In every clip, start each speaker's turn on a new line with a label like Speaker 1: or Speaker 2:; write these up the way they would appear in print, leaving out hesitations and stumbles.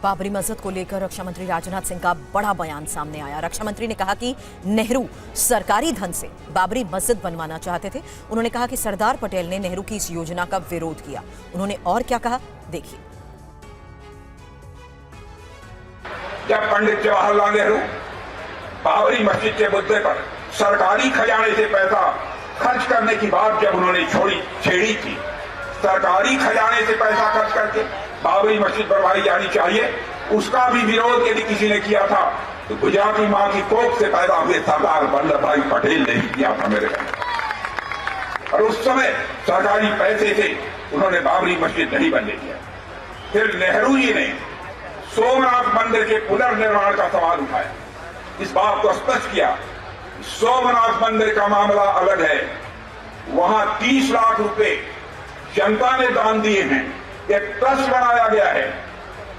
Speaker 1: बाबरी मस्जिद को लेकर रक्षा मंत्री राजनाथ सिंह का बड़ा बयान सामने आया। रक्षा मंत्री ने कहा कि नेहरू सरकारी धन से बाबरी मस्जिद बनवाना चाहते थे। उन्होंने कहा कि सरदार पटेल ने नेहरू की इस योजना का विरोध किया। उन्होंने और क्या कहा, देखिए।
Speaker 2: जब पंडित जवाहरलाल नेहरू बाबरी मस्जिद के मुद्दे पर सरकारी खजाने से पैसा खर्च करने की बात जब उन्होंने छेड़ी थी, सरकारी खजाने से पैसा खर्च करके बाबरी मस्जिद बनवाई जानी चाहिए, उसका भी विरोध यदि किसी ने किया था तो गुजराती मां की कोख से पैदा हुए सरदार वल्लभ भाई पटेल ने ही किया था मेरे घर। और उस समय सरकारी पैसे से उन्होंने बाबरी मस्जिद नहीं बनने दिया। फिर नेहरू जी ने सोमनाथ मंदिर के पुनर्निर्माण का सवाल उठाया, इस बात को स्पष्ट किया सोमनाथ मंदिर का मामला अलग है, वहां 30 लाख रुपए जनता ने दान दिए हैं, एक ट्रस्ट बनाया गया है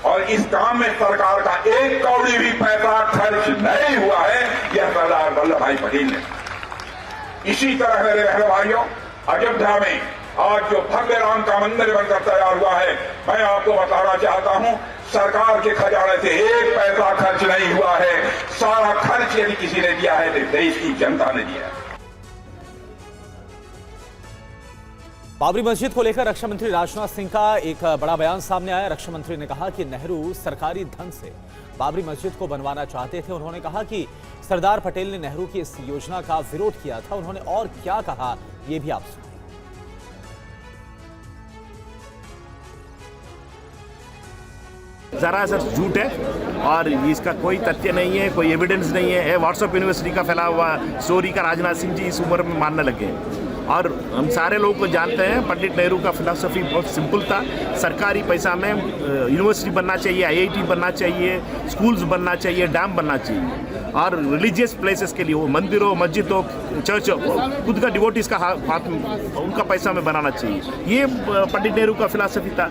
Speaker 2: और इस काम में सरकार का 1 कौड़ी भी पैसा खर्च नहीं हुआ है, यह सरदार वल्लभ भाई पटेल ने। इसी तरह मेरे बहन भाइयों, अयोध्या में आज जो भव्य राम का मंदिर बनकर तैयार हुआ है, मैं आपको बताना चाहता हूं सरकार के खजाने से 1 पैसा खर्च नहीं हुआ है। सारा खर्च यदि किसी ने दिया है तो देश की जनता ने दिया है।
Speaker 3: बाबरी मस्जिद को लेकर रक्षा मंत्री राजनाथ सिंह का एक बड़ा बयान सामने आया। रक्षा मंत्री ने कहा कि नेहरू सरकारी धन से बाबरी मस्जिद को बनवाना चाहते थे। उन्होंने कहा कि सरदार पटेल ने नेहरू की इस योजना का विरोध किया था। उन्होंने और क्या कहा, यह भी आप सुनिए।
Speaker 4: जरा सा झूठ है और इसका कोई तथ्य नहीं है, कोई एविडेंस नहीं है। व्हाट्सएप यूनिवर्सिटी का फैला हुआ स्टोरी का राजनाथ सिंह जी इस उम्र में मानने लगे। और हम सारे लोग को जानते हैं पंडित नेहरू का फिलॉसफी बहुत सिंपल था, सरकारी पैसा में यूनिवर्सिटी बनना चाहिए, IIT बनना चाहिए, स्कूल्स बनना चाहिए, डैम बनना चाहिए और रिलीजियस प्लेसेस के लिए वो मंदिर हो, मस्जिद हो, चर्च हो, खुद का डिवोटीज का हाथ उनका पैसा में बनाना चाहिए। ये पंडित नेहरू का फिलॉसफी था।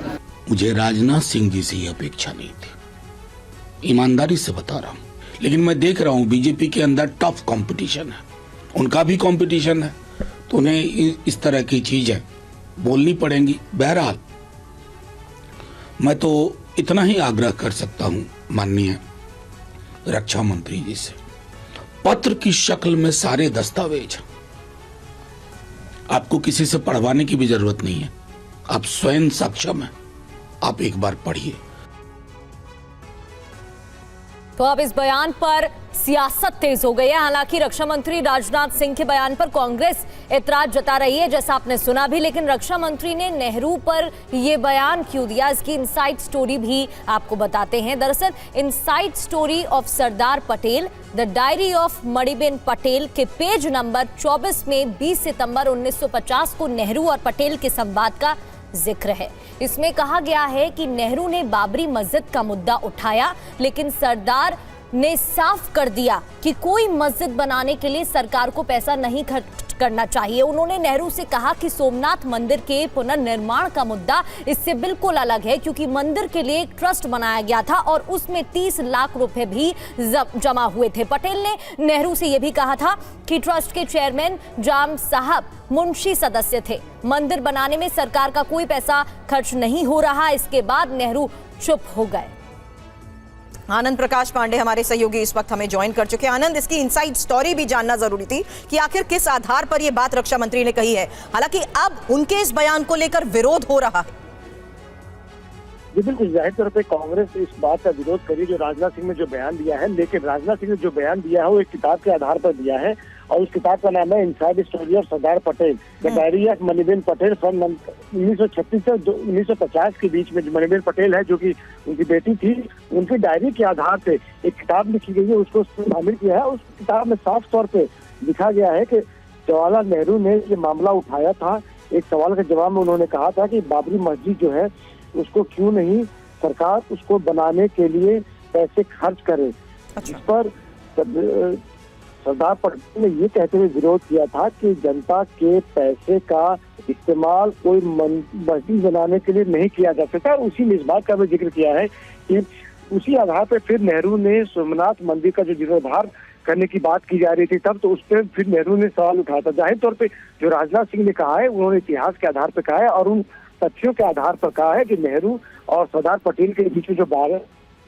Speaker 5: मुझे राजनाथ सिंह जी से ये अपेक्षा नहीं थी, ईमानदारी से बता रहा हूँ। लेकिन मैं देख रहा हूँ बीजेपी के अंदर टफ कंपटीशन है, उनका भी कंपटीशन है, तो उन्हें इस तरह की चीजें बोलनी पड़ेंगी। बहरहाल मैं तो इतना ही आग्रह कर सकता हूं माननीय रक्षा मंत्री जी से, पत्र की शक्ल में सारे दस्तावेज, आपको किसी से पढ़वाने की भी जरूरत नहीं है, आप स्वयं सक्षम हैं, आप एक बार पढ़िए।
Speaker 1: तो अब इस बयान पर सियासत तेज हो गई है। हालांकि रक्षा मंत्री राजनाथ सिंह के बयान पर कांग्रेस एतराज जता रही है, जैसा आपने सुना भी, लेकिन रक्षा मंत्री ने नेहरू पर यह बयान क्यों दिया, इसकी इनसाइड स्टोरी भी आपको बताते हैं। दरअसल inside story of Sardar Patel, the diary of Maniben Patel के पेज नंबर 24 में 20 सितंबर 1950 को नेहरू और पटेल के संवाद का जिक्र है। इसमें कहा गया है कि नेहरू ने बाबरी मस्जिद का मुद्दा उठाया, लेकिन सरदार ने साफ कर दिया कि कोई मस्जिद बनाने के लिए सरकार को पैसा नहीं खर्च करना चाहिए। उन्होंने नेहरू से कहा कि सोमनाथ मंदिर के पुनर्निर्माण का मुद्दा इससे बिल्कुल अलग है, क्योंकि मंदिर के लिए एक ट्रस्ट बनाया गया था और उसमें 30 लाख रुपए भी जमा हुए थे। पटेल ने नेहरू से यह भी कहा था कि ट्रस्ट के चेयरमैन जाम साहब मुंशी सदस्य थे। मंदिर बनाने में सरकार का कोई पैसा खर्च नहीं हो रहा। इसके बाद नेहरू चुप हो गए।
Speaker 6: आनंद प्रकाश पांडे हमारे सहयोगी इस वक्त हमें ज्वाइन कर चुके हैं। आनंद, इसकी इनसाइड स्टोरी भी जानना जरूरी थी कि आखिर किस आधार पर यह बात रक्षा मंत्री ने कही है। हालांकि अब उनके इस बयान को लेकर विरोध हो रहा है।
Speaker 7: जी बिल्कुल, जाहिर तौर पे कांग्रेस इस बात का विरोध करी जो राजनाथ सिंह ने जो बयान दिया है, लेकिन राजनाथ सिंह ने जो बयान दिया है वो एक किताब के आधार पर दिया है और उस किताब का नाम है inside story of Sardar Patel, the diary of Maniben Patel from 1936 से 1950 के बीच में। मणिबेन पटेल है जो कि उनकी बेटी थी, उनकी डायरी के आधार पे एक किताब लिखी गई है, उसको शामिल किया है। उस किताब में साफ तौर पे लिखा गया है कि जवाहरलाल नेहरू ने ये मामला उठाया था। एक सवाल के जवाब में उन्होंने कहा था कि बाबरी मस्जिद जो है उसको क्यों नहीं सरकार उसको बनाने के लिए पैसे खर्च करे। इस पर सरदार पटेल ने ये कहते हुए विरोध किया था कि जनता के पैसे का इस्तेमाल कोई मस्जिद बनाने के लिए नहीं किया जा सकता। उसी में इस बात का भी जिक्र किया है कि उसी आधार पर फिर नेहरू ने सोमनाथ मंदिर का जो जीर्णोद्धार करने की बात की जा रही थी, तब तो उस पर फिर नेहरू ने सवाल उठाया था। जाहिर तौर पे जो राजनाथ सिंह ने कहा है उन्होंने इतिहास के आधार पर कहा है और उन तथ्यों के आधार पर कहा है कि नेहरू और सरदार पटेल के बीच में जो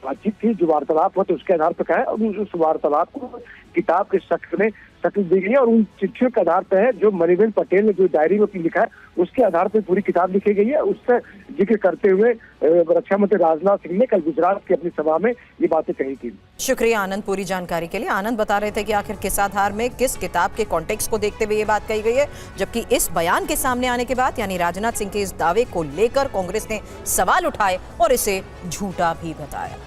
Speaker 7: बातचीत थी, जो वार्तालाप हुआ तो उसके आधार पर कहा है, और उस वार्तालाप को किताब के शक्ल में शक्ल दी गई है, और उन चिट्ठियों के आधार पर है जो मणिबेन पटेल ने जो डायरी में लिखा है उसके आधार पर पूरी किताब लिखी गई है। उससे जिक्र करते हुए रक्षा मंत्री राजनाथ सिंह ने कल गुजरात की अपनी सभा में ये बातें कही थी।
Speaker 6: शुक्रिया आनंद पूरी जानकारी के लिए। आनंद बता रहे थे कि आखिर किस आधार में किस किताब के कॉन्टेक्स्ट को देखते हुए ये बात कही गई है, जबकि इस बयान के सामने आने के बाद यानी राजनाथ सिंह के इस दावे को लेकर कांग्रेस ने सवाल उठाए और इसे झूठा भी बताया।